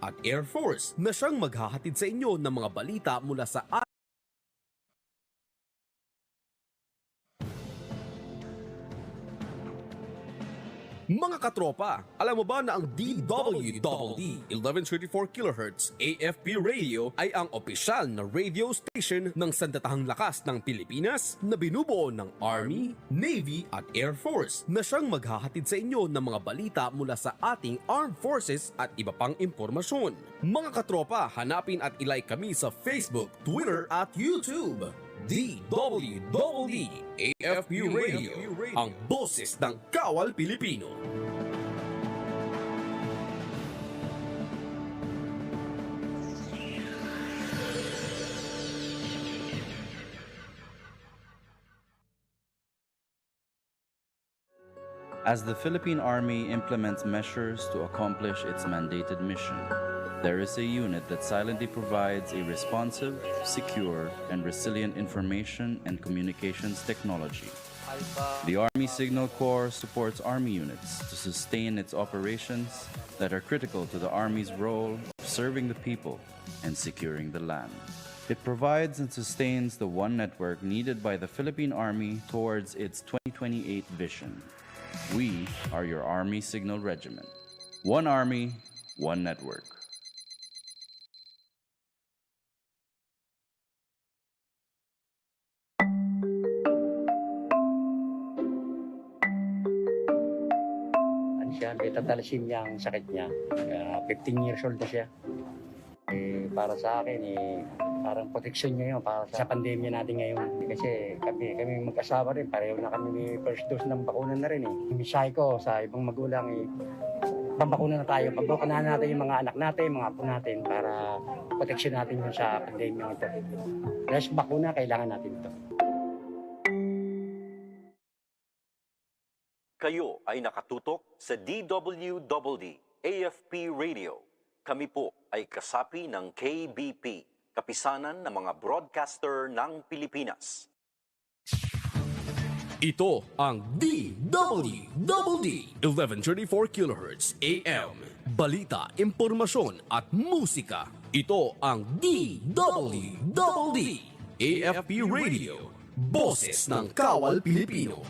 at Air Force na siyang maghahatid sa inyo ng mga balita mula sa mga katropa, alam mo ba na ang DWDD 1134 kHz AFP radio ay ang opisyal na radio station ng Sandatahang Lakas ng Pilipinas na binubuo ng Army, Navy at Air Force na siyang maghahatid sa inyo ng mga balita mula sa ating Armed Forces at iba pang impormasyon. Mga katropa, hanapin at ilike kami sa Facebook, Twitter at YouTube. DWDD AFP Radio, ang boses ng Kawal Pilipino. As the Philippine Army implements measures to accomplish its mandated mission, there is a unit that silently provides a responsive, secure, and resilient information and communications technology. The Army Signal Corps supports Army units to sustain its operations that are critical to the Army's role of serving the people and securing the land. It provides and sustains the one network needed by the Philippine Army towards its 2028 vision. We are your Army Signal Regiment. One Army, one network. Beta thalassemia ang sakit niya. 15 years old na siya. Para sa akin, parang protection niya yun para sa pandemya natin ngayon. Kasi kami mag-asawa rin, pareho na kami may first dose ng bakuna na rin. Misahe ko sa ibang magulang, pambakuna na tayo. Pagbakunahan natin yung mga anak natin, mga apo natin para protection natin yun sa pandemya ito. Dahil bakuna, kailangan natin ito. Kayo ay nakatutok sa DWDD AFP Radio. Kami po ay kasapi ng KBP, Kapisanan ng mga Broadcaster ng Pilipinas. Ito ang DWDD 1134 kHz AM. Balita, impormasyon at musika. Ito ang DWDD AFP Radio. Boses ng Kawal Pilipino.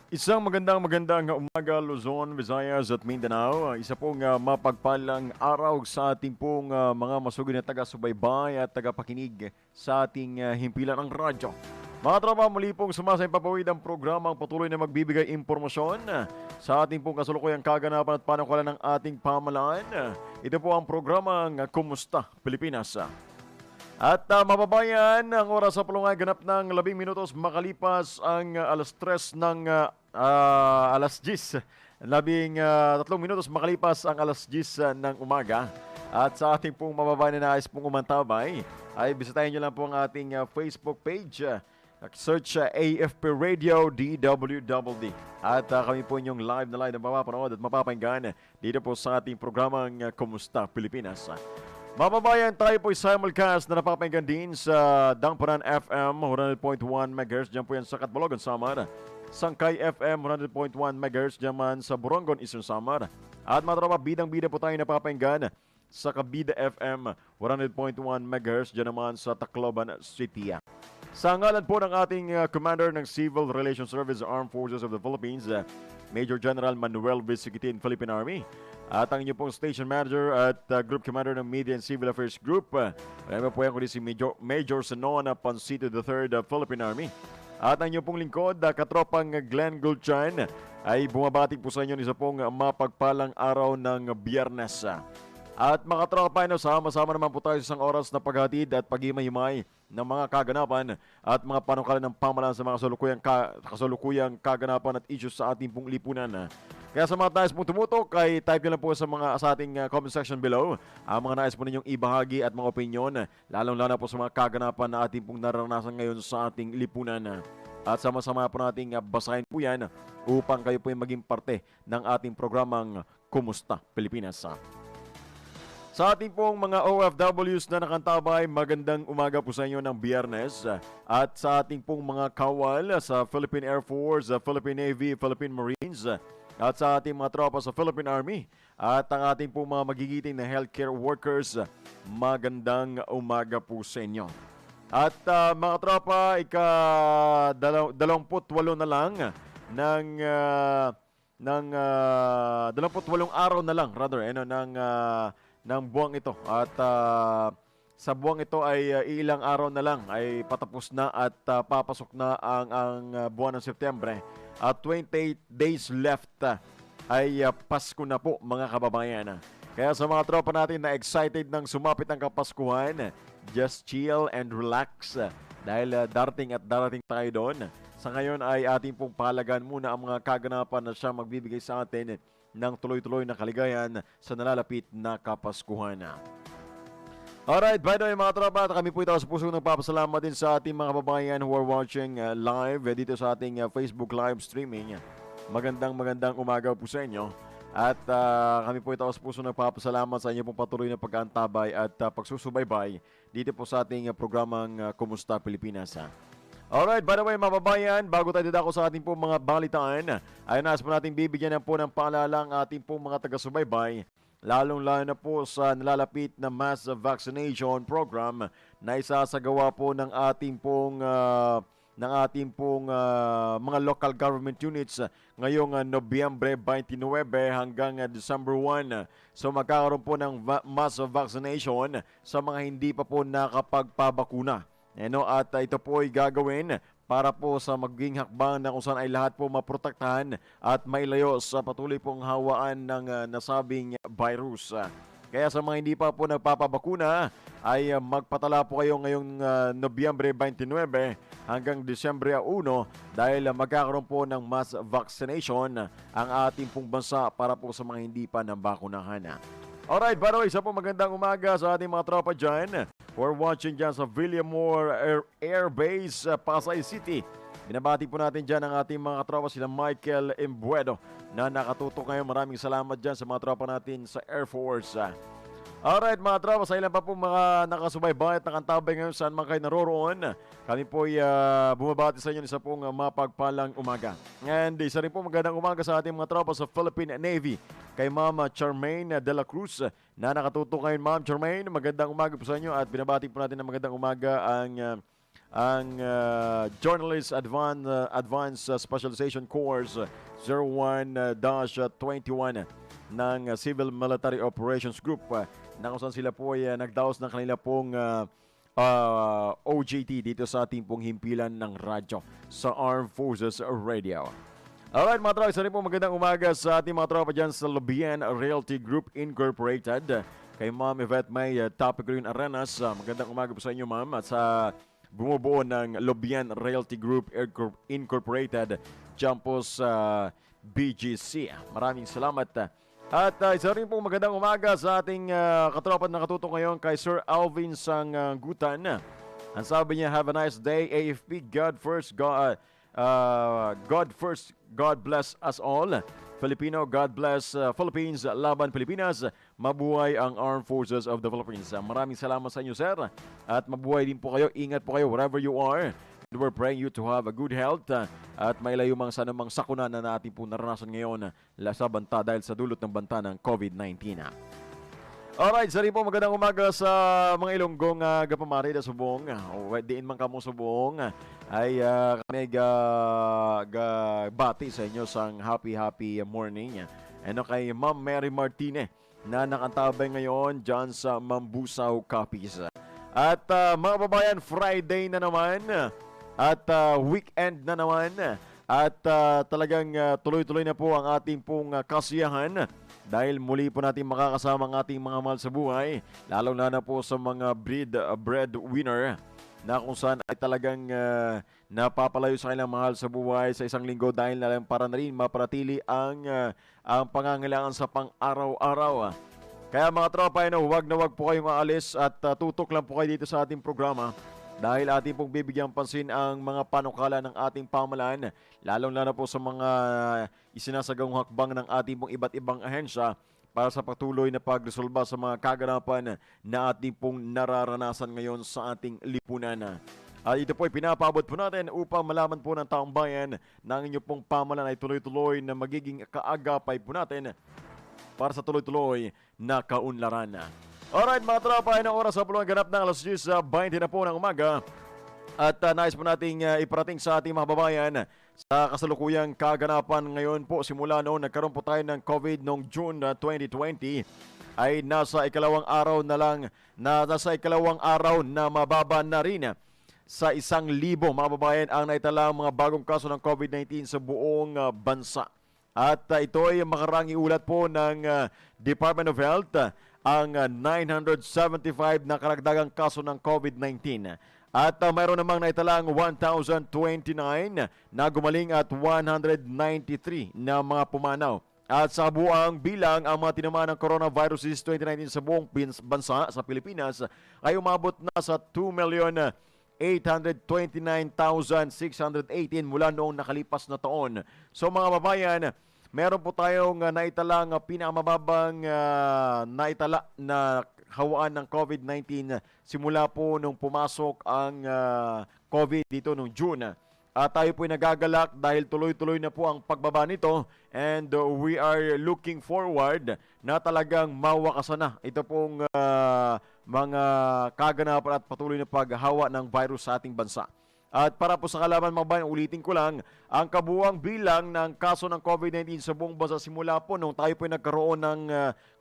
Isang magandang umaga Luzon, Visayas at Mindanao. Isa pong mapagpalang araw sa ating pong mga masugid na taga-subaybay at taga-pakinig sa ating himpilan ng radyo. Mga tropa, muli pong sumasayang papawid ang programang patuloy na magbibigay impormasyon sa ating pong kasalukuyang kaganapan at panungkalan ng ating pamahalaan. Ito po ang programang Kumusta Pilipinas. At mababayan, ang oras sa pulong ay ganap ng 10 minutos makalipas ang alas 3 ng alas 10. 13 minutos makalipas ang alas 10 ng umaga. At sa ating pong mababayan na nais pong umantabay, ay bisitahin nyo lang po ang ating Facebook page. Search AFP Radio DWDD. At kami po inyong live na mapapanood at mapapakinggan dito po sa ating programang Kumusta Pilipinas. Mababayan, tayo po simulcast na napapakinggan din sa Dangparan FM 100.1 MHz. Diyan po yan sa Catbalogan, Samar. Sangkay FM 100.1 MHz diyan sa Borongon, Eastern Samar. At mga tropa, bidang-bida po tayo napapakinggan sa Kabida FM 100.1 MHz diyan naman sa Tacloban City. Sa ngalan po ng ating Commander ng Civil Relations Service Armed Forces of the Philippines, Major General Manuel Visigitin, Philippine Army, at ang inyong pong Station Manager at Group Commander ng Media and Civil Affairs Group, alam po yan kundi si Major Senona Pancito III, Philippine Army. At ang inyong pong lingkod, Katropang Glen Gultian, ay bumabati po sa inyo isa pong mapagpalang araw ng Biyernes. At mga tropa, sama-sama naman po tayo sa isang oras na paghatid at pag-imay-imay ng mga kaganapan at mga panukala ng pamahalaan sa mga kasalukuyang kaganapan at issues sa ating pong lipunan. Kaya sa mga nais pong tumutok, ay type nyo lang po sa ating comment section below ang mga nais po ninyong ibahagi at mga opinion, lalong-lalo po sa mga kaganapan na ating pong naranasan ngayon sa ating lipunan. At sama-sama po nating basahin po yan upang kayo po maging parte ng ating programang Kumusta Pilipinas. Sa ating pong mga OFWs na nakantabay, magandang umaga po sa inyo ng Biyernes. At sa ating pong mga kawal sa Philippine Air Force, Philippine Navy, Philippine Marines, at sa ating mga tropa sa Philippine Army, at ang ating pong mga magigiting na healthcare workers, magandang umaga po sa inyo. At mga tropa, 28 na lang ng 28 araw na lang ng buwang ito. At sa buwang ito ay ilang araw na lang ay patapos na at papasok na ang buwan ng Setyembre. At 28 days left ay Pasko na po, mga kababayan. Kaya sa mga tropa natin na excited nang sumapit ang Kapaskuhan, just chill and relax dahil darating tayo doon. Sa ngayon ay ating pong pahalagan muna ang mga kaganapan na siya magbibigay sa atin ng tuloy-tuloy na kaligayan sa nalalapit na Kapaskuhan. Alright, by the way mga tropa, kami po ito sa puso nagpapasalamat din sa ating mga kababayan who are watching live dito sa ating Facebook live streaming. Magandang umaga po sa inyo. At kami po ito sa puso nagpapasalamat sa inyo pong patuloy na pag-aantabay at pagsusubaybay dito po sa ating programang Kumusta Pilipinas. Alright, by the way mga babayan, bago tayo dito sa ating pong mga balitaan, ay nais po natin bibigyan po ng paalala ang ating pong mga taga-subaybay, lalong-lalo na po sa nalalapit na mass vaccination program na isasagawa po ng ating pong mga local government units ngayong Nobyembre 29 hanggang December 1. So magkakaroon po ng mass vaccination sa mga hindi pa po nakapagpabakuna. At ito po ay gagawin para po sa maging hakbang na kung saan ay lahat po maprotektahan at mailayo sa patuloy pong hawaan ng nasabing virus. Kaya sa mga hindi pa po nagpapabakuna ay magpatala po kayo ngayong Nobyembre 29 hanggang Disyembre 1 dahil magkakaroon po ng mass vaccination ang ating pong bansa para po sa mga hindi pa nabakunahan. Alright, by the way, isa po magandang umaga sa ating mga tropa dyan. We're watching dyan sa Villamor Air Base, Pasay City. Binabati po natin dyan ang ating mga tropa sila Michael Embuedo na nakatutok ngayon. Maraming salamat dyan sa mga tropa natin sa Air Force. Alright mga tropa, sa ilan pa po mga nakasubaybay at nakantabay ngayon saan man kayo naroroon, kami po ay bumabati sa inyo isa pong mapagpalang umaga. And isa rin po magandang umaga sa ating mga tropa sa Philippine Navy, kay Ma'am Charmaine de la Cruz na nakatutok ngayon. Ma'am Charmaine, magandang umaga po sa inyo at binabati po natin ng magandang umaga ang Journalist Advanced Specialization Course 01-21 ng Civil Military Operations Group na kung saan sila po ay nagdaos ng kanila pong OJT dito sa ating pong himpilan ng radyo sa Armed Forces Radio. Alright mga tropa, isa rin po magandang umaga sa ating mga tropa dyan sa Gultian Realty Group Incorporated. Kay Ma'am Yvette May Topic Green Arenas, magandang umaga po sa inyo ma'am. At sa bumubuo ng Gultian Realty Group Incorporated dyan po sa BGC. Maraming salamat. At isa rin pong magandang umaga sa ating katropa na katutok ngayon kay Sir Alvin Sanggutan. Ang sabi niya, have a nice day, AFP, God first, God first, God bless us all. Filipino, God bless Philippines, laban Pilipinas, mabuhay ang Armed Forces of the Philippines. Maraming salamat sa inyo sir at mabuhay din po kayo, ingat po kayo wherever you are. We're praying you to have a good health at mailayo mang sa anumang sakuna na natin po naranasan ngayon sa banta dahil sa dulot ng banta ng COVID-19. Alright, sari po magandang umaga sa mga Ilonggong gapamari na subong. Diin man kamo subong ay kami bati sa inyo sang happy morning. Ano kay Ma'am Mary Martinez na nakantabay ngayon dyan sa Mambusaw Copies. At mga babayan, Friday na naman at weekend na naman at talagang tuloy-tuloy na po ang ating pong kasiyahan. Dahil muli po natin makakasama ang ating mga mahal sa buhay, lalo na po sa mga breadwinner na kung saan ay talagang napapalayo sa kanilang mahal sa buhay sa isang linggo dahil na lang para na rin maparatili ang pangangailangan sa pang-araw-araw. Kaya mga tropa, huwag na huwag po kayong aalis at tutok lang po kayo dito sa ating programa. Dahil ating pong bibigyang pansin ang mga panukala ng ating pamahalaan, lalong-lalo po sa mga isinasagawang hakbang ng ating pong iba't ibang ahensya para sa patuloy na pagresolba sa mga kaganapan na ating pong nararanasan ngayon sa ating lipunan. At ito po ay pinapaabot po natin upang malaman po ng taong bayan na ang inyong pong pamahalaan ay tuloy-tuloy na magiging kaagapay po natin para sa tuloy-tuloy na kaunlaran. Alright mga tropa, ay ng oras sa puluhan ganap ng alas 10:20 na po ng umaga. At nais po nating iparating sa ating mga babayan sa kasalukuyang kaganapan ngayon po simula noon nagkaroon po tayo ng COVID noong June 2020 ay nasa ikalawang araw na mababa na rin sa 1,000 mga babayan ang naitala mga bagong kaso ng COVID-19 sa buong bansa. At ito ay makarang iulat po ng Department of Health ang 975 na karagdagang kaso ng COVID-19. At mayroon namang naitalang 1,029 na gumaling at 193 na mga pumanaw. At sa buang bilang, ang mga tinamaan ng coronavirus 2019 sa buong bansa sa Pilipinas ay umabot na sa 2,829,618 mula noong nakalipas na taon. So mga babayan, meron po tayong naitalang pinakamababang naitala na hawaan ng COVID-19 simula po nung pumasok ang COVID dito nung June. At tayo po ay nagagalak dahil tuloy-tuloy na po ang pagbaba nito and we are looking forward na talagang mawakasan na ito pong mga kaganapan at patuloy na paghawa ng virus sa ating bansa. At para po sa kalaman mga bayan, ulitin ko lang, ang kabuuang bilang ng kaso ng COVID-19 sa buong bansa simula po nung tayo po ay nagkaroon ng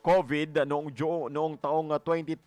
COVID noong taong 2020,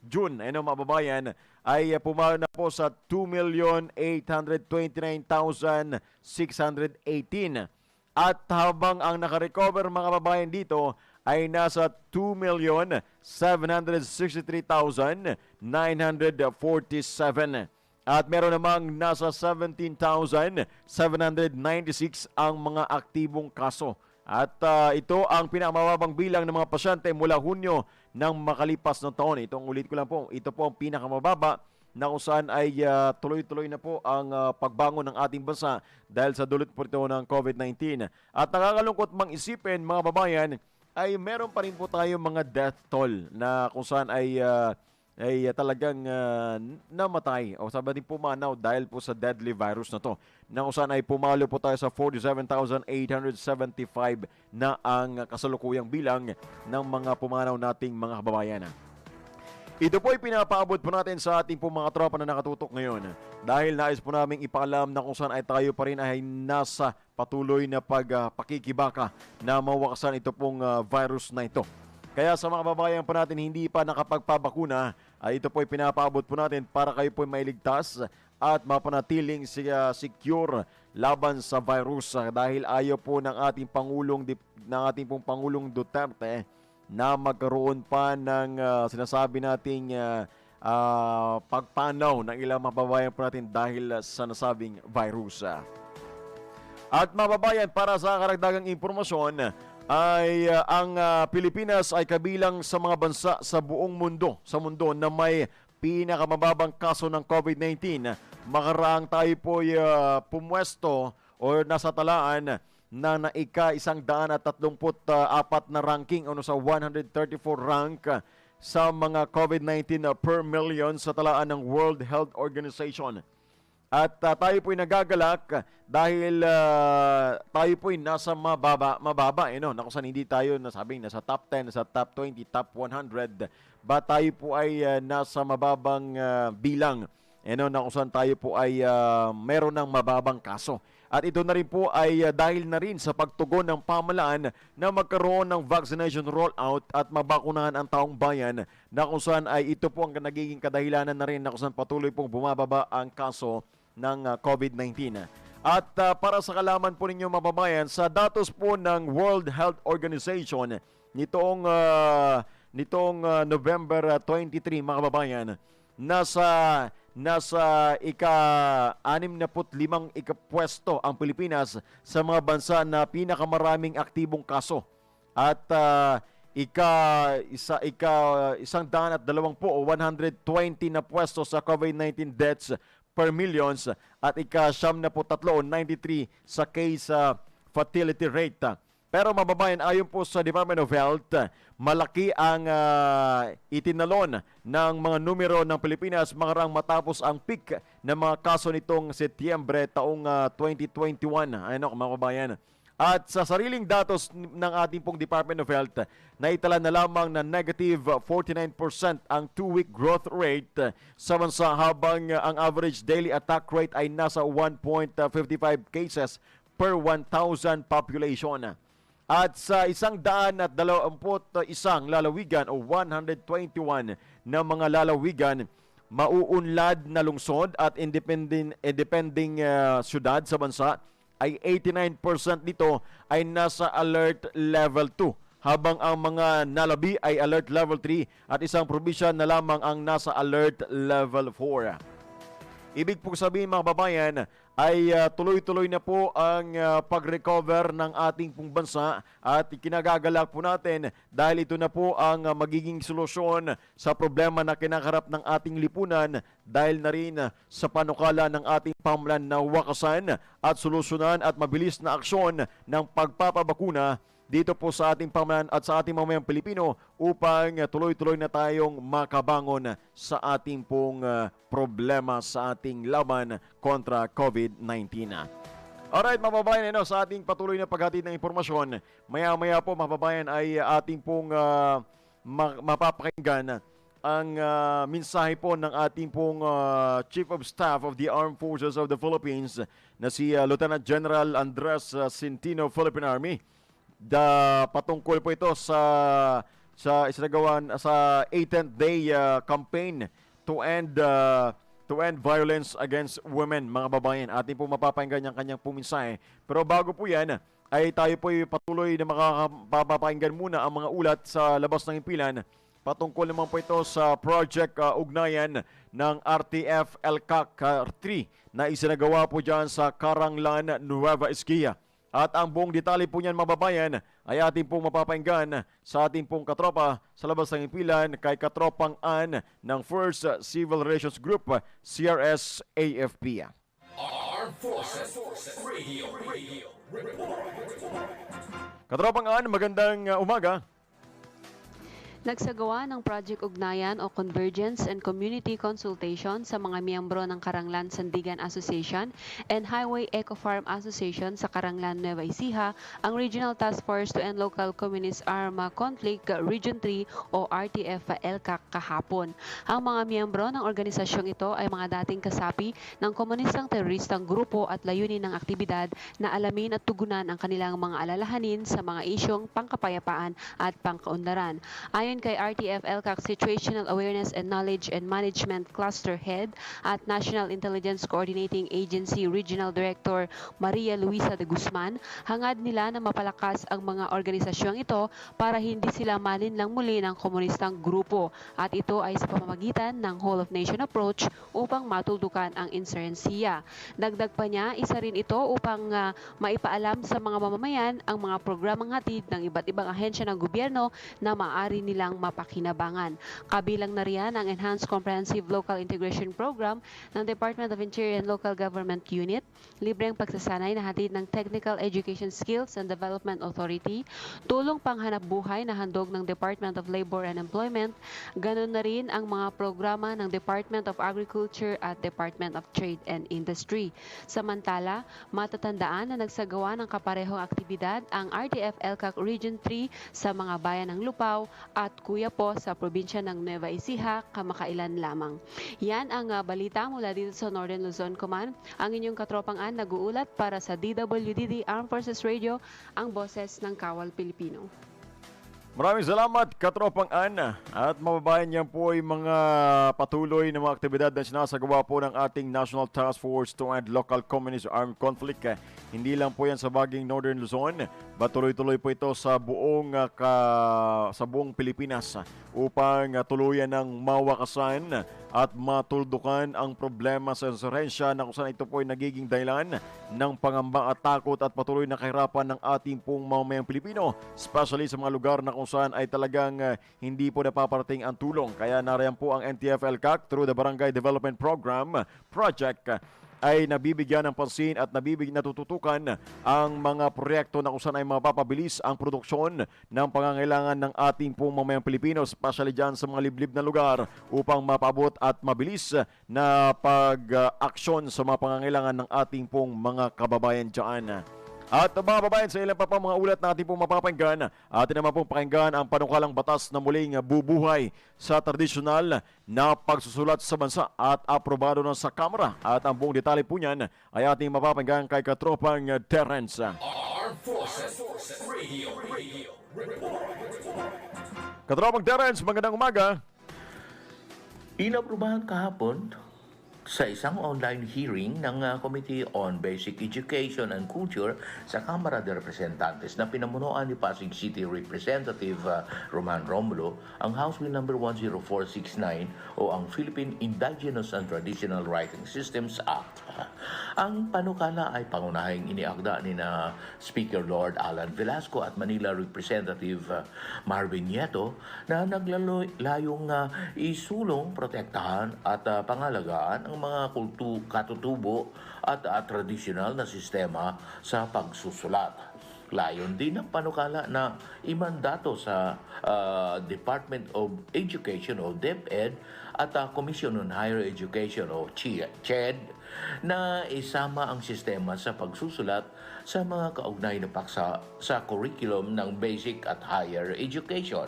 June, mga babayan, ay pumalo na po sa 2,829,618. At habang ang nakarecover mga babayan dito ay nasa 2,763,947. At meron namang nasa 17,796 ang mga aktibong kaso. At ito ang pinakamababang bilang ng mga pasyente mula Hunyo ng makalipas na taon. Itong ulit ko lang po, ito po ang pinakamababa na kung saan ay tuloy-tuloy na po ang pagbangon ng ating bansa dahil sa dulot po ito ng COVID-19. At nakakalungkot mang isipin mga babayan, ay meron pa rin po tayo mga death toll na kung saan ay talagang namatay o sabi din pumanaw dahil po sa deadly virus na to. Na kung saan ay pumalo po tayo sa 47,875 na ang kasalukuyang bilang ng mga pumanaw nating mga kababayan. Ito po ay pinapaabot po natin sa ating po mga tropa na nakatutok ngayon dahil nais po namin ipaalam na kung saan ay tayo pa rin ay nasa patuloy na pagpakikibaka na mawakasan ito pong virus na ito. Kaya sa mga babayan po natin hindi pa nakapagpabakuna, ay ito po ay pinapaabot po natin para kayo po ay mailigtas at mapanatiling secure laban sa virus dahil ayaw po ng ating Pangulong Duterte na magkaroon pa ng sinasabi nating pagpanaw ng ilang mga babayan po natin dahil sa nasabing virus. At mga babayan, para sa karagdagang impormasyon, ay ang Pilipinas ay kabilang sa mga bansa sa buong mundo, na may pinakamababang kaso ng COVID-19. Makaraang tayo po pumwesto o nasa talaan na naika-134 na ranking sa 134 rank sa mga COVID-19 per million sa talaan ng World Health Organization. At tayo po'y nagagalak dahil tayo po'y nasa mababa na kung saan hindi tayo nasabing nasa top 10, nasa top 20, top 100, ba tayo po ay nasa mababang bilang na kung saan tayo po ay meron ng mababang kaso. At ito na rin po ay dahil na rin sa pagtugon ng pamahalaan na magkaroon ng vaccination rollout at mabakunahan ang taong bayan, na kung saan ay ito po ang nagiging kadahilanan na rin na kung saan patuloy pong bumababa ang kaso ng COVID-19. At para sa kalaman po ninyo mababayan, sa datos po ng World Health Organization nitong November 23 mga kababayan, nasa ika-65 ikapwesto ang Pilipinas sa mga bansa na pinakamaraming aktibong kaso. At ika-120 o 120 na pwesto sa COVID-19 deaths per millions at ika-93 o 93 sa case fatality rate. Pero mababayan, ayon po sa Department of Health, malaki ang itinalon ng mga numero ng Pilipinas mangarang matapos ang peak ng mga kaso nitong Setyembre taong 2021. Ano, mababayan. At sa sariling datos ng ating pong Department of Health, naitala na lamang na negative 49% ang 2-week growth rate sa bansa, habang ang average daily attack rate ay nasa 1.55 cases per 1,000 population. At sa 121 lalawigan o 121 na mga lalawigan, mauunlad na lungsod at independing syudad sa bansa, ay 89% nito ay nasa alert level 2, habang ang mga nalabi ay alert level 3 at isang probinsya na lamang ang nasa alert level 4. Ibig po sabihin mga babayan ay tuloy-tuloy na po ang pag-recover ng ating pong bansa, at kinagagalak po natin dahil ito na po ang magiging solusyon sa problema na kinakarap ng ating lipunan, dahil na rin sa panukala ng ating pamahalaan na wakasan at solusyonan at mabilis na aksyon ng pagpapabakuna dito po sa ating pamahalaan at sa ating mamayang Pilipino, upang tuloy-tuloy na tayong makabangon sa ating pong problema sa ating laban kontra COVID-19. Alright mga babayan, sa ating patuloy na paghatid ng impormasyon, maya-maya po mga babayan ay ating pong mapapakinggan ang mensahe po ng ating pong Chief of Staff of the Armed Forces of the Philippines na si Lieutenant General Andres Centino, Philippine Army. Patungkol po ito sa isinagawan sa 18th day campaign to end violence against women, mga babayan. Atin po mapapakinggan yung kanyang puminsahe. Pero bago po yan, ay tayo po patuloy na makapapakinggan muna ang mga ulat sa labas ng himpilan. Patungkol naman po ito sa project ugnayan ng RTF LCAC 3 na isinagawa po dyan sa Caranglan, Nueva Ecija. At ang buong detalye po niyan, mababayan, ay ating pong mapapakinggan sa ating pong katropa sa labas ng himpilan, kay Katropang ng 1st Civil Relations Group, CRS AFP. Armed Forces Radio. Katropang magandang umaga. Nagsagawa ng Project Ugnayan o Convergence and Community Consultation sa mga miyembro ng Caranglan Sandigan Association and Highway Eco Farm Association sa Caranglan, Nueva Ecija, ang Regional Task Force to End Local Communist Armed Conflict Region 3 o RTF LCAC kahapon. Ang mga miyembro ng organisasyong ito ay mga dating kasapi ng komunistang teroristang grupo at layunin ng aktibidad na alamin at tugunan ang kanilang mga alalahanin sa mga isyong pangkapayapaan at pangkaunlaran. Ayon kay RTF LCAC Situational Awareness and Knowledge and Management Cluster Head at National Intelligence Coordinating Agency Regional Director Maria Luisa de Guzman, hangad nila na mapalakas ang mga organisasyong ito para hindi sila malinlang muli ng komunistang grupo, at ito ay sa pamamagitan ng Whole of Nation approach upang matuldukan ang insurensiya. Dagdag pa niya, isa rin ito upang maipaalam sa mga mamamayan ang mga programang hatid ng iba't ibang ahensya ng gobyerno na maaari nila kanilang mapakinabangan. Kabilang na riyan ang Enhanced Comprehensive Local Integration Program ng Department of Interior and Local Government Unit, libreng pagsasanay na hatid ng Technical Education Skills and Development Authority, tulong panghanap buhay na handog ng Department of Labor and Employment, ganun na rin ang mga programa ng Department of Agriculture at Department of Trade and Industry. Samantala, matatandaan na nagsagawa ng kaparehong aktibidad ang RDF-LCAC Region 3 sa mga bayan ng Lupao at Cuyapo sa probinsya ng Nueva Ecija kamakailan lamang. Yan ang balita mula dito sa Northern Luzon Command. Ang inyong katropang Ann nag-uulat para sa DWDD Armed Forces Radio, ang boses ng Kawal Pilipino. Maraming salamat, Katropang Ann. At mababayan niyan po ay mga patuloy na mga aktibidad na sinasagawa po ng ating National Task Force to End Local Communist Armed Conflict. Hindi lang po yan sa baging Northern Luzon, tuloy-tuloy po ito sa buong Pilipinas upang tuluyan ng mawakasan at matuldukan ang problema sa insurhensya na kung saan ito po ay nagiging dahilan ng pangamba at takot at patuloy na kahirapan ng ating pong mamamayang Pilipino, especially sa mga lugar na kung saan ay talagang hindi po napaparating ang tulong. Kaya nariyan po ang NTF-LCAC through the Barangay Development Program Project ay nabibigyan ng pansin at natututukan ang mga proyekto na kung saan ay mapapabilis ang produksyon ng pangangailangan ng ating pong mamayang Pilipino, especially dyan sa mga liblib na lugar upang mapabot at mabilis na pag-aksyon sa mga pangangailangan ng ating pong mga kababayan dyan. At mga babayan, sa ilan pa mga ulat natin pong mapapakinggan, atin naman pong pakinggan ang panukalang batas na muling bubuhay sa tradisyonal na pagsusulat sa bansa at aprobado na sa Kamara. At ang buong detalye po niyan ay ating mapapakinggan kay Katropang Terrence. Armed Forces Radio Report. Katropang Terrence, magandang umaga. Inaprubahan kahapon sa isang online hearing ng Committee on Basic Education and Culture sa Kamara de Representantes na pinamunuan ni Pasig City Representative Roman Romulo ang House Bill No. 10469 o ang Philippine Indigenous and Traditional Writing Systems Act. Ang panukala ay pangunahing iniakda ni na Speaker Lord Alan Velasco at Manila Representative Marvin Nieto na naglalayong isulong, protektahan at pangalagaan ang mga katutubo at tradisyonal na sistema sa pagsusulat. Layon din ang panukala na imandato sa Department of Education o DepEd at Commission on Higher Education o CHED na isama ang sistema sa pagsusulat sa mga kaugnay na paksa sa curriculum ng basic at higher education.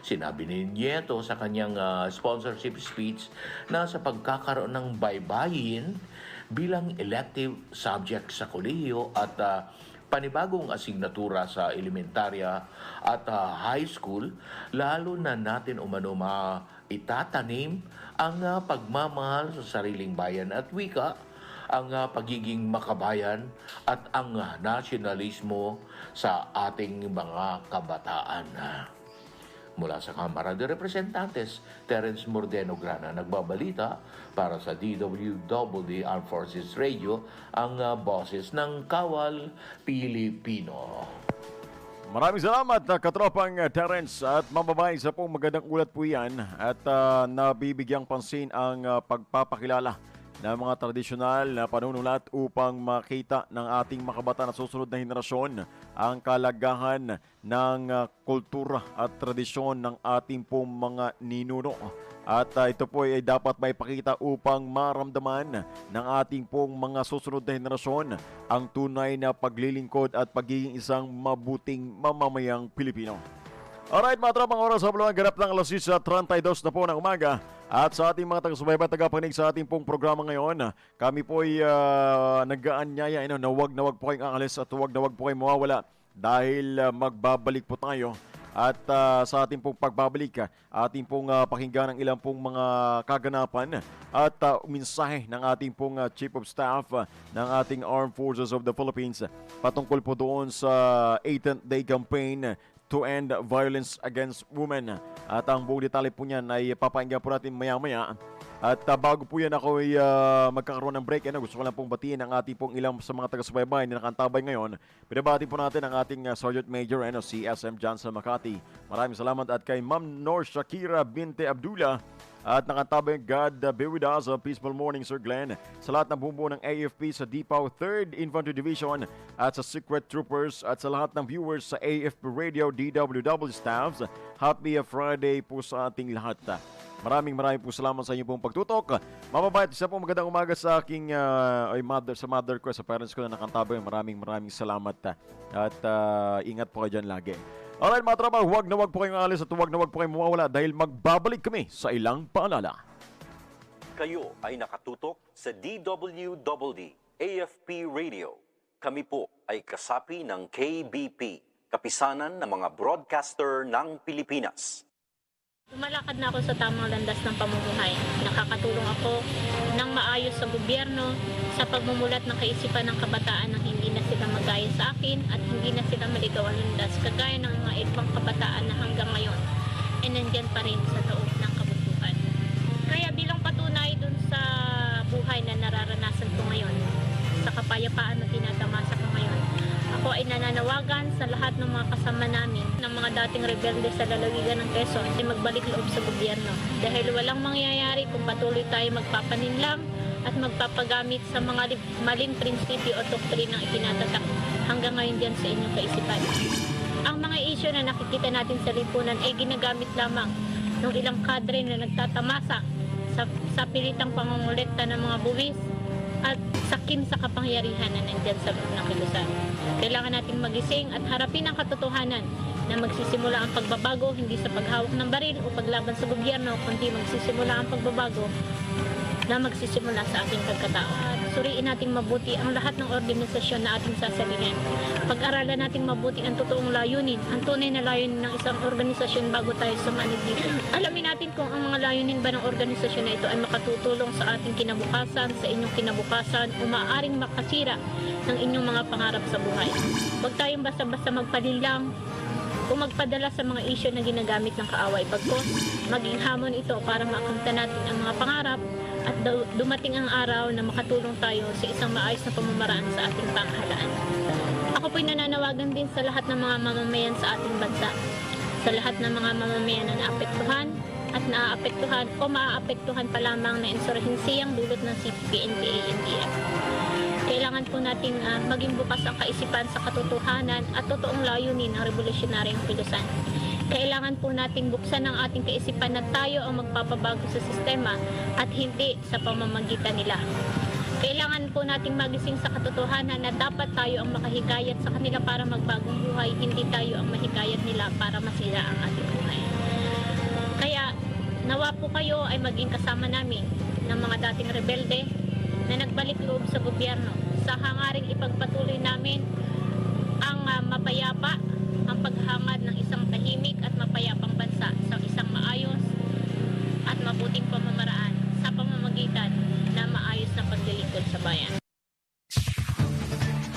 Sinabi ni Nieto sa kanyang sponsorship speech na sa pagkakaroon ng baybayin bilang elective subject sa kolehiyo at panibagong asignatura sa elementarya at high school, lalo na natin umano itatanim ang pagmamahal sa sariling bayan at wika, ang pagiging makabayan at ang nasyonalismo sa ating mga kabataan. Mula sa Kamara de Representantes, Terence Mordeno Grana nagbabalita para sa DWDD Armed Forces Radio, ang boses ng Kawal Pilipino. Maraming salamat, Katropang Terrence. At mababae, isa pong magandang ulat po yan at nabibigyang pansin ang pagpapakilala ng mga tradisyonal na panunulat upang makita ng ating mga kabataan at susunod na henerasyon ang kalagahan ng kultura at tradisyon ng ating pong mga ninuno. At ito po ay dapat may pakita upang maramdaman ng ating pong mga susunod na henerasyon ang tunay na paglilingkod at pagiging isang mabuting mamamayang Pilipino. Alright mga tropang, oras sa bulungan ganap ng alas 6:32 na po ng umaga. At sa ating mga taga-subaybay at tagapanig sa ating pong programa ngayon, kami po ay nag-aanyaya na wag po kayong aalis at wag po kayong mawawala dahil magbabalik po tayo. At sa ating pong pagbabalik, ating pong pakinggan ng ilang pong mga kaganapan at mensahe ng ating pong Chief of Staff ng ating Armed Forces of the Philippines patungkol po doon sa 18th Day Campaign to End Violence Against Women. At ang buong detalye po niyan ay papakinggan po natin maya-maya. At bago po yan ako ay magkakaroon ng break, gusto ko lang pong batiin ang ating pong ilang sa mga taga-subaybay na nakantabay ngayon. Pinabati po natin ang ating Sergeant Major si SM Johnson Makati. Maraming salamat at kay Ma'am Nor Shakira Binte Abdullah. At nakantabay, God be with us. Peaceful morning, Sir Glen. Sa lahat ng bumubuo ng AFP sa DPAW 3rd Infantry Division at sa Secret Troopers at sa lahat ng viewers sa AFP Radio DWDD staffs, happy Friday po sa ating lahat. Maraming po salamat sa inyong pong pagtutok. Mababayat, isa po magandang umaga sa aking sa mother ko, sa parents ko na nakantabay. Maraming salamat. At ingat po kayo dyan lagi. Alright mga tropa, huwag po kayong alis at huwag po kayong mawawala dahil magbabalik kami sa ilang paalala. Kayo ay nakatutok sa DWDD AFP Radio. Kami po ay kasapi ng KBP, Kapisanan ng mga Broadcaster ng Pilipinas. Lumalakad na ako sa tamang landas ng pamumuhay. Nakakatulong ako ng maayos sa gobyerno sa pagmumulat ng kaisipan ng kabataan na hindi na sila magaya sa akin at hindi na sila maligaw ang landas kagaya ng mga ibang kabataan na hanggang ngayon ay nandyan pa rin sa loob ng kabundukan. Kaya bilang patunay dun sa buhay na nararanasan ko ngayon, sa kapayapaan na tinatamasa ko ngayon, ako ay nananawagan sa lahat ng mga kasama namin ng mga dating rebelde sa lalawigan ng Quezon ay magbalik loob sa gobyerno dahil walang mangyayari kung patuloy tayo magpapaninlang at magpapagamit sa mga maling prinsipyo o doktrinang itinatatak hanggang ngayon diyan sa inyong kaisipan. Ang mga isyu na nakikita natin sa lipunan ay ginagamit lamang ng ilang kadre na nagtatamasa sa pilitang pangungulekta ng mga buwis at sakim sa kapangyarihan na nandyan sa loob ng kilusan. Kailangan nating magising at harapin ang katotohanan na magsisimula ang pagbabago hindi sa paghawak ng baril o paglaban sa gobyerno, kundi magsisimula ang pagbabago na magsisimula sa ating pagkatao. At suriin nating mabuti ang lahat ng organisasyon na ating sasalihan. Pag-aralan nating mabuti ang totoong layunin, ang tunay na layunin ng isang organisasyon bago tayo sumanib dito. Alamin natin kung ang mga layunin ba ng organisasyon na ito ay makatutulong sa ating kinabukasan, sa inyong kinabukasan, o maaaring makasira ng inyong mga pangarap sa buhay. Huwag tayong basta-basta magpalinlang o magpadala sa mga isyu na ginagamit ng kaaway. Bagkus, maging hamon ito para makamta natin ang mga pangarap at dumating ang araw na makatulong tayo sa isang maayos na pamamaraan sa ating pamahalaan. Ako po'y nananawagan din sa lahat ng mga mamamayan sa ating bansa, sa lahat ng mga mamamayan na naapektuhan at naaapektuhan o maaapektuhan pa lamang na insurhensiyang dulot ng CPP-NPA-NDF. Kailangan po nating maging bukas ang kaisipan sa katotohanan at totoong layunin ng revolusyonaryong kilusan. Kailangan po nating buksan ang ating kaisipan na tayo ang magpapabago sa sistema at hindi sa pamamagitan nila. Kailangan po nating magising sa katotohanan na dapat tayo ang makahikayat sa kanila para magbagong buhay, hindi tayo ang mahikayat nila para masira ang ating buhay. Kaya nawa po kayo ay maging kasama namin ng mga dating rebelde na nagbalik loob sa gobyerno sa hangaring ipagpatuloy namin ang mapayapa, ang paghangad ng isang tahimik at mapayapang bansa sa isang maayos at mabuting pamamaraan sa pamamagitan na maayos na paglilingkod sa bayan.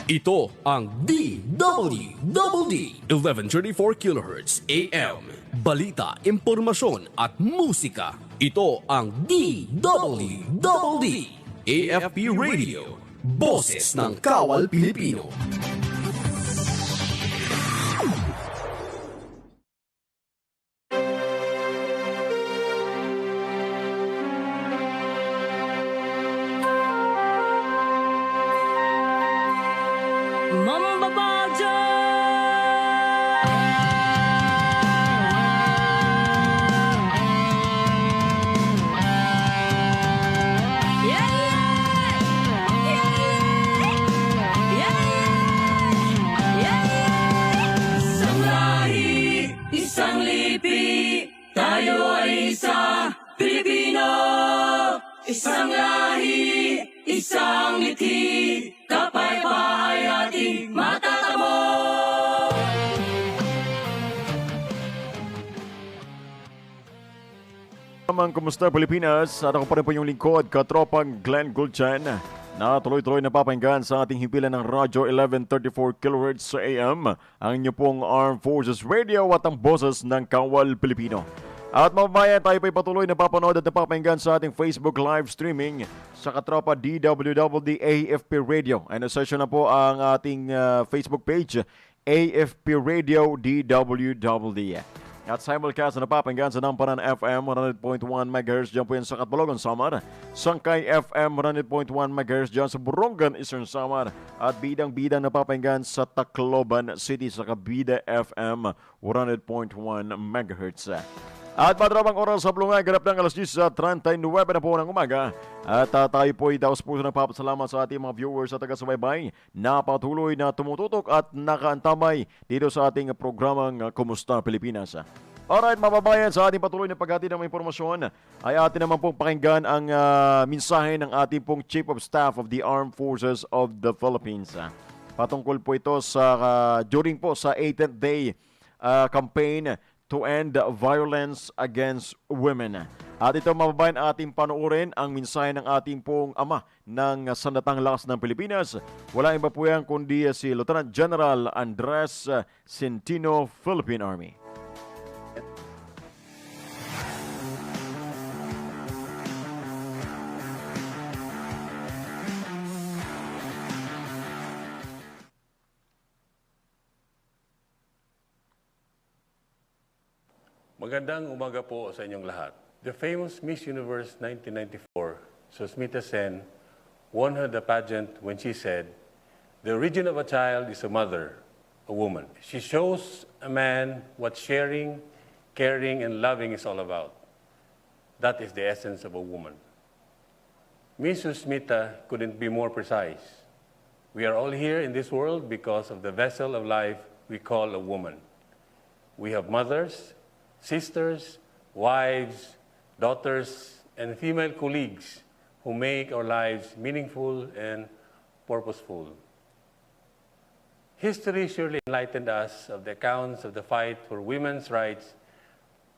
Ito ang DWDD 1134 kHz AM. Balita, impormasyon at musika. Ito ang DWDD AFP Radio. Boses ng Kawal Pilipino. Isang lahi, isang ngiti, kapayapaan ay ating matatamo. Kumusta Pilipinas? At ako pa rin po yung lingkod, Katropang Glen Gultian, na tuloy-tuloy napapakinggan sa ating himpilan ng Radyo 1134 kHz sa AM, ang inyo pong Armed Forces Radio at ang boses ng Kawal Pilipino. At mababayan, tayo pa'y patuloy na papanood at napapahinggan sa ating Facebook live streaming sa Katropa DWDD AFP Radio. Ay nasesyon na po ang ating Facebook page, AFP Radio DWDD. At simulcast na napapahinggan sa Namparan FM 100.1 MHz dyan po yan sa Katbalogan, Samar. Sangkay FM 100.1 MHz dyan sa Borongan, Eastern Samar. At bidang-bidang napapahinggan sa Tacloban City sa Kabida FM 100.1 MHz. At madrabang oras sa Blungay, ganap ng alas 10:39 na po ng umaga. At tayo po ay daos puso nagpapasalamat sa ating mga viewers at taga-subaybay na patuloy na tumututok at nakaantamay dito sa ating programang Kumusta Pilipinas. Alright, mababayan, sa ating patuloy na paghatid ng impormasyon ay atin naman pong pakinggan ang mensahe ng ating pong Chief of Staff of the Armed Forces of the Philippines. Patungkol po ito sa during po sa 18th day campaign to end violence against women. At ito mababayan ating panoorin ang mensahe ng ating pong ama ng Sandatang Lakas ng Pilipinas. Wala iba po yan kundi si Lieutenant General Andres Centino, Philippine Army. Magandang umaga po sa inyong lahat. The famous Miss Universe 1994, Susmita Sen, won her the pageant when she said, "The origin of a child is a mother, a woman." She shows a man what sharing, caring, and loving is all about. That is the essence of a woman. Miss Susmita couldn't be more precise. We are all here in this world because of the vessel of life we call a woman. We have mothers, sisters, wives, daughters, and female colleagues who make our lives meaningful and purposeful. History surely enlightened us of the accounts of the fight for women's rights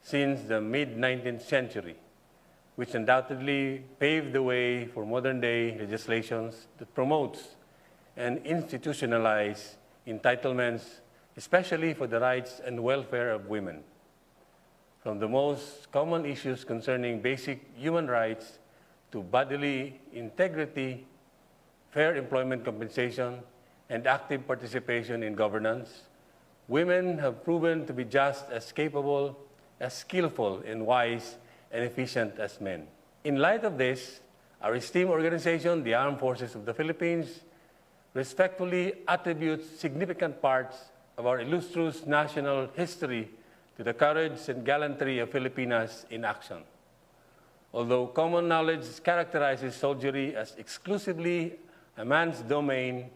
since the mid-19th century, which undoubtedly paved the way for modern-day legislations that promotes and institutionalize entitlements, especially for the rights and welfare of women. From the most common issues concerning basic human rights to bodily integrity, fair employment compensation, and active participation in governance, women have proven to be just as capable, as skillful, and wise and efficient as men. In light of this, our esteemed organization, the Armed Forces of the Philippines, respectfully attributes significant parts of our illustrious national history to the courage and gallantry of Filipinas in action. Although common knowledge characterizes soldiery as exclusively a man's domain,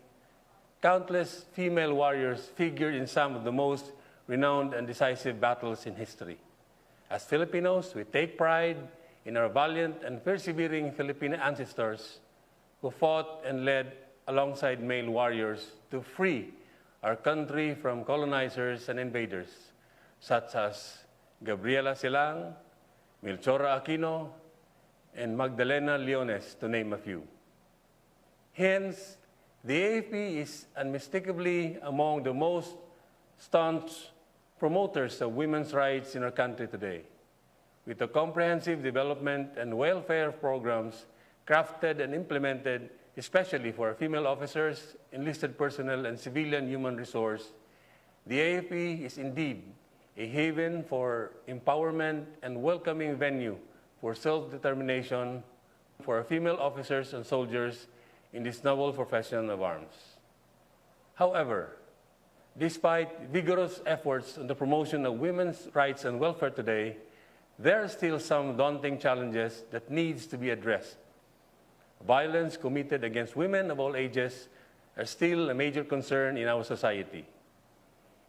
countless female warriors figured in some of the most renowned and decisive battles in history. As Filipinos, we take pride in our valiant and persevering Filipino ancestors who fought and led alongside male warriors to free our country from colonizers and invaders, such as Gabriela Silang, Melchora Aquino, and Magdalena Leones, to name a few. Hence, the AFP is unmistakably among the most staunch promoters of women's rights in our country today, with the comprehensive development and welfare programs crafted and implemented especially for female officers, enlisted personnel, and civilian human resource. The AFP is indeed a haven for empowerment and welcoming venue for self-determination for our female officers and soldiers in this noble profession of arms. However, despite vigorous efforts on the promotion of women's rights and welfare today, there are still some daunting challenges that needs to be addressed. Violence committed against women of all ages are still a major concern in our society.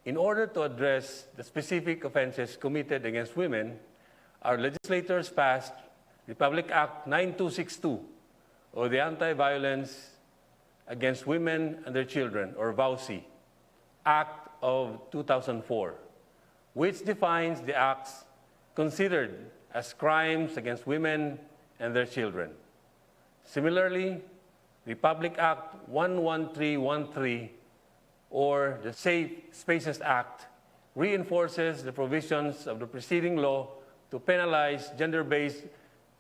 In order to address the specific offenses committed against women, our legislators passed Republic Act 9262, or the Anti-Violence Against Women and Their Children, or VAUSI, Act of 2004, which defines the acts considered as crimes against women and their children. Similarly, Republic Act 11313, or the Safe Spaces Act, reinforces the provisions of the preceding law to penalize gender-based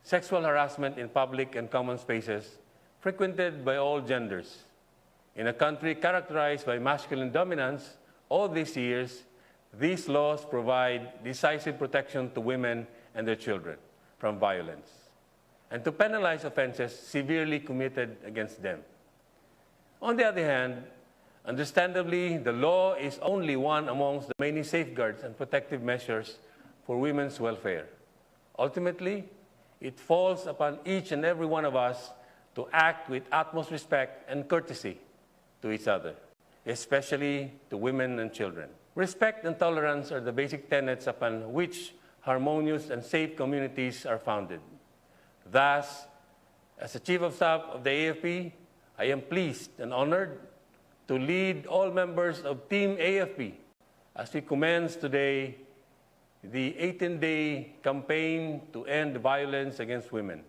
sexual harassment in public and common spaces frequented by all genders. In a country characterized by masculine dominance, all these years, these laws provide decisive protection to women and their children from violence, and to penalize offenses severely committed against them. On the other hand, understandably, the law is only one amongst the many safeguards and protective measures for women's welfare. Ultimately, it falls upon each and every one of us to act with utmost respect and courtesy to each other, especially to women and children. Respect and tolerance are the basic tenets upon which harmonious and safe communities are founded. Thus, as the Chief of Staff of the AFP, I am pleased and honored to lead all members of Team AFP as we commence today the 18-day campaign to end violence against women.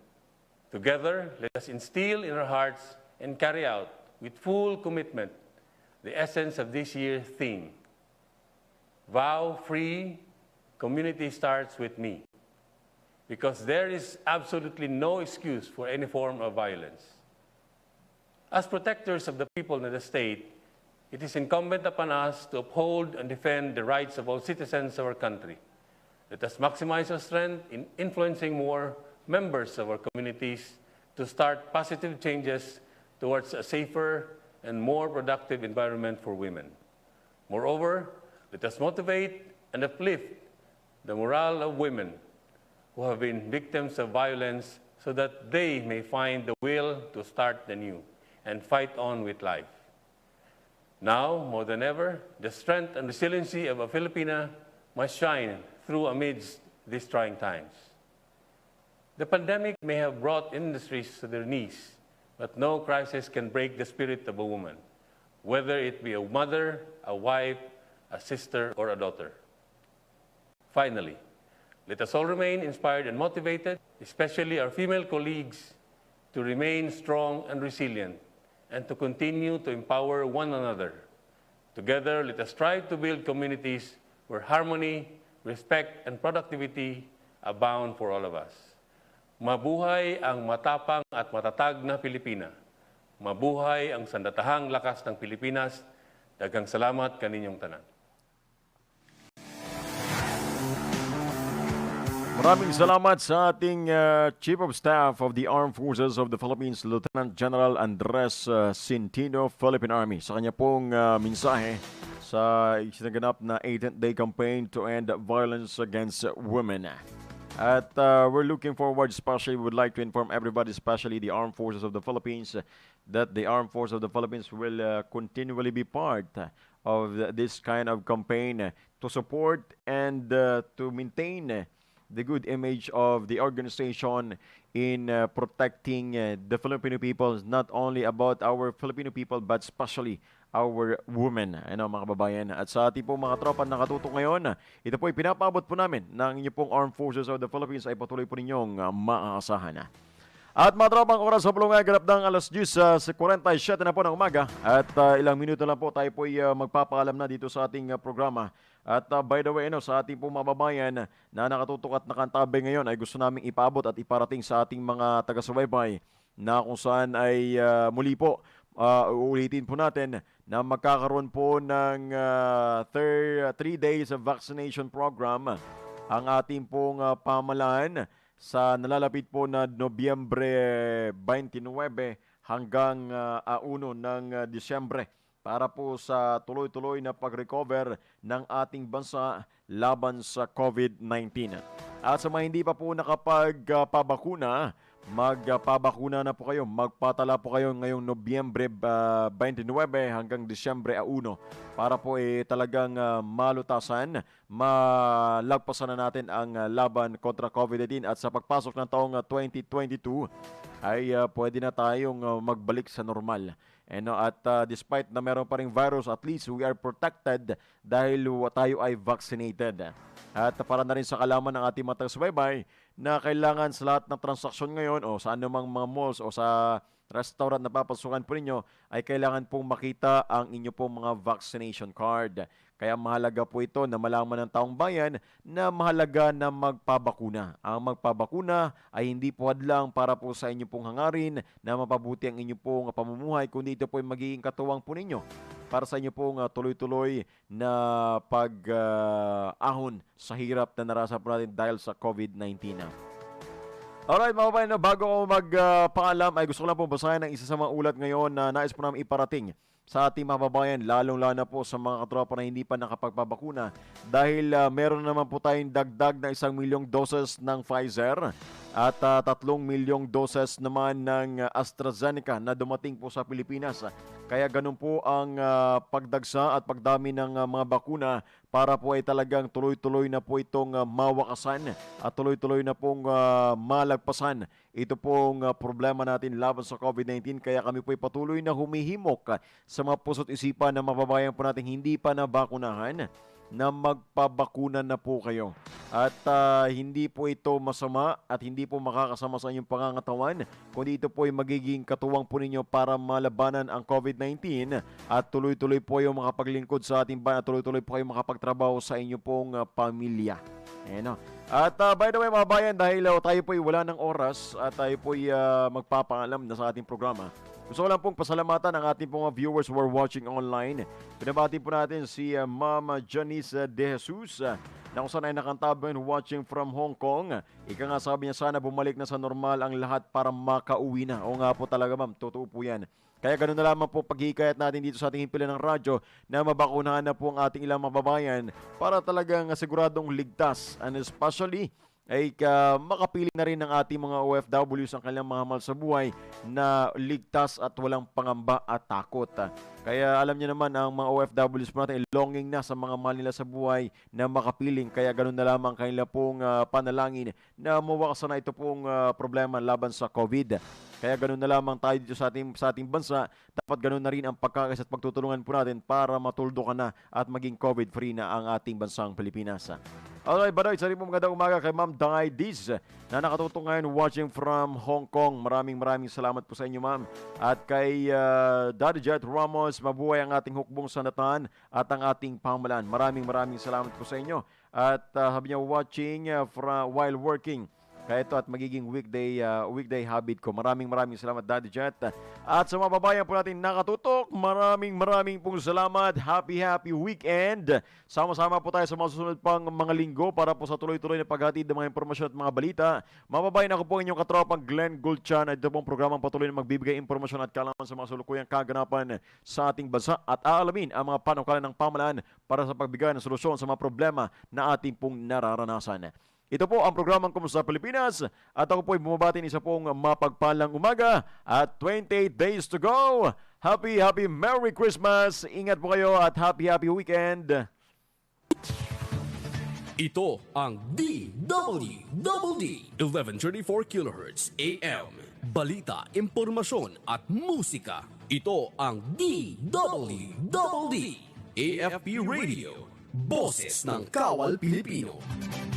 Together, let us instill in our hearts and carry out with full commitment the essence of this year's theme. Vow-free community starts with me, because there is absolutely no excuse for any form of violence. As protectors of the people and the state, it is incumbent upon us to uphold and defend the rights of all citizens of our country. Let us maximize our strength in influencing more members of our communities to start positive changes towards a safer and more productive environment for women. Moreover, let us motivate and uplift the morale of women who have been victims of violence so that they may find the will to start anew and fight on with life. Now, more than ever, the strength and resiliency of a Filipina must shine through amidst these trying times. The pandemic may have brought industries to their knees, but no crisis can break the spirit of a woman, whether it be a mother, a wife, a sister, or a daughter. Finally, let us all remain inspired and motivated, especially our female colleagues, to remain strong and resilient and to continue to empower one another. Together, let us strive to build communities where harmony, respect, and productivity abound for all of us. Mabuhay ang matapang at matatag na Pilipina. Mabuhay ang sandatahang lakas ng Pilipinas. Daghang salamat kaninyong tanan. Maraming salamat sa ating Chief of Staff of the Armed Forces of the Philippines, Lieutenant General Andres Centino, Philippine Army. Sa kanya pong mensahe sa isinaganap na 18th day campaign to end violence against women. At we're looking forward, especially we would like to inform everybody, especially the Armed Forces of the Philippines, that the Armed Forces of the Philippines will continually be part of this kind of campaign to support and to maintain the good image of the organization in protecting the Filipino people, not only about our Filipino people, but especially our women, mga kababayan. At sa ating pong mga tropa na nakatutok ngayon, ito po ay pinapabot po namin ng inyong pong Armed Forces of the Philippines ay patuloy po ninyong maaasahan. At mga tropang oras sa bulong ganap ng alas 10 sa 47 na po ng umaga. At ilang minuto lang po tayo po ay magpapaalam na dito sa ating programa. At by the way, sa ating pong mababayan na nakatutok at nakantabi ngayon ay gusto naming ipaabot at iparating sa ating mga taga-subaybay na kung saan ay muli po uulitin po natin na magkakaroon po ng 3 days of vaccination program ang ating pong pamalaan sa nalalapit po na Nobyembre 29 hanggang 1 ng Disyembre para po sa tuloy-tuloy na pag-recover ng ating bansa laban sa COVID-19. At sa mga hindi pa po nakapagpabakuna, magpabakuna na po kayo. Magpatala po kayo ngayong Nobyembre 29 hanggang Disyembre 1 para po talagang malutasan, malagpasan na natin ang laban kontra COVID-19 at sa pagpasok ng taong 2022 ay pwede na tayong magbalik sa normal. At despite na meron pa ring virus, at least we are protected dahil tayo ay vaccinated. At para na rin sa kalaman ng ating mga taga-subaybay na kailangan sa lahat ng transaksyon ngayon o sa anumang mga malls o sa restaurant na papasukan po ninyo ay kailangan pong makita ang inyo pong mga vaccination card. Kaya mahalaga po ito na malaman ng taong bayan na mahalaga na magpabakuna. Ang magpabakuna ay hindi po hadlang para po sa inyo pong hangarin na mapabuti ang inyo pong pamumuhay, kundi ito po ay magiging katuwang po ninyo para sa inyo pong tuloy-tuloy na pag-ahon sa hirap na narasan po natin dahil sa COVID-19. Alright mga kabayan, bago ako magpaalam ay gusto ko lang po basahin ang isa sa mga ulat ngayon na nais po namin iparating sa ating mga kababayan, lalong-lalo na po sa mga katropa na hindi pa nakapagpabakuna dahil meron naman po tayong dagdag na 1 milyong doses ng Pfizer at 3 milyong doses naman ng AstraZeneca na dumating po sa Pilipinas. Kaya ganun po ang pagdagsa at pagdami ng mga bakuna para po ay talagang tuloy-tuloy na po itong mawakasan at tuloy-tuloy na pong malagpasan ito pong problema natin laban sa COVID-19. Kaya kami po ay patuloy na humihimok sa mga puso't isipan ng mababayan po natin hindi pa nabakunahan na magpabakuna na po kayo. At hindi po ito masama at hindi po makakasama sa inyong pangangatawan, kundi ito po ay magiging katuwang po ninyo para malabanan ang COVID-19 at tuloy-tuloy po yung makapaglingkod sa ating bayan at tuloy-tuloy po kayo makapagtrabaho sa inyong pong pamilya. Ayan, no? At by the way mga bayan, dahil tayo po ay wala ng oras at tayo po ay magpapaalam na sa ating programa, gusto ko lang pong pasalamatan ang ating pong viewers who are watching online. Pinabati po natin si Ma'am Janice De Jesus na kung saan ay nakantabang watching from Hong Kong. Ika nga sabi niya sana bumalik na sa normal ang lahat para makauwi na. O nga po talaga ma'am, totoo po yan. Kaya ganoon na lamang po paghihikayat natin dito sa ating himpilan ng radyo na mabakunahan na po ang ating ilang mababayan para talagang siguradong ligtas and especially ay makapili na rin ng ating mga OFWs ang kanilang mga mahal sa buhay na ligtas at walang pangamba at takot. Kaya alam niyo naman ang mga OFWs po natin longing na sa mga mahal nila sa buhay na makapiling. Kaya ganun na lamang kanila pong panalangin na mawakasan na ito pong problema laban sa COVID. Kaya ganun na lamang tayo dito sa ating bansa. Dapat ganun na rin ang pagkakais at pagtutulungan po natin para matuldukan na at maging COVID-free na ang ating bansang Pilipinas. Alright, badoy, sa rin po magandang umaga kay Ma'am Dai Diz na nakatutong ngayon watching from Hong Kong. Maraming salamat po sa inyo ma'am. At kay Daddy Jet Ramos, mabuhay ang ating hukbong sanatan at ang ating pamalan. Maraming salamat po sa inyo. At sabi niya watching while working. Kaya ito at magiging weekday habit ko. Maraming salamat Daddy Jet. At sa mga babayan po natin nakatutok, maraming pong salamat. Happy weekend. Sama-sama po tayo sa mga susunod pang mga linggo para po sa tuloy-tuloy na paghatid ng mga impormasyon at mga balita. Mga babayan, ako po inyong katropang Glen, Gultian. Ito pong programang patuloy na magbibigay impormasyon at kalaman sa mga sulukuyang kaganapan sa ating bansa at aalamin ang mga panukalan ng pamahalaan para sa pagbigay ng solusyon sa mga problema na ating pong nararanasan. Ito po ang programang Kumusta Pilipinas at ako po ay bumabati isa pong mapagpalang umaga at 28 days to go. Happy Merry Christmas. Ingat po kayo at happy weekend. Ito ang DWDD 1134 kHz AM. Balita, impormasyon at musika. Ito ang DWDD AFP Radio. Boses ng Kawal Pilipino.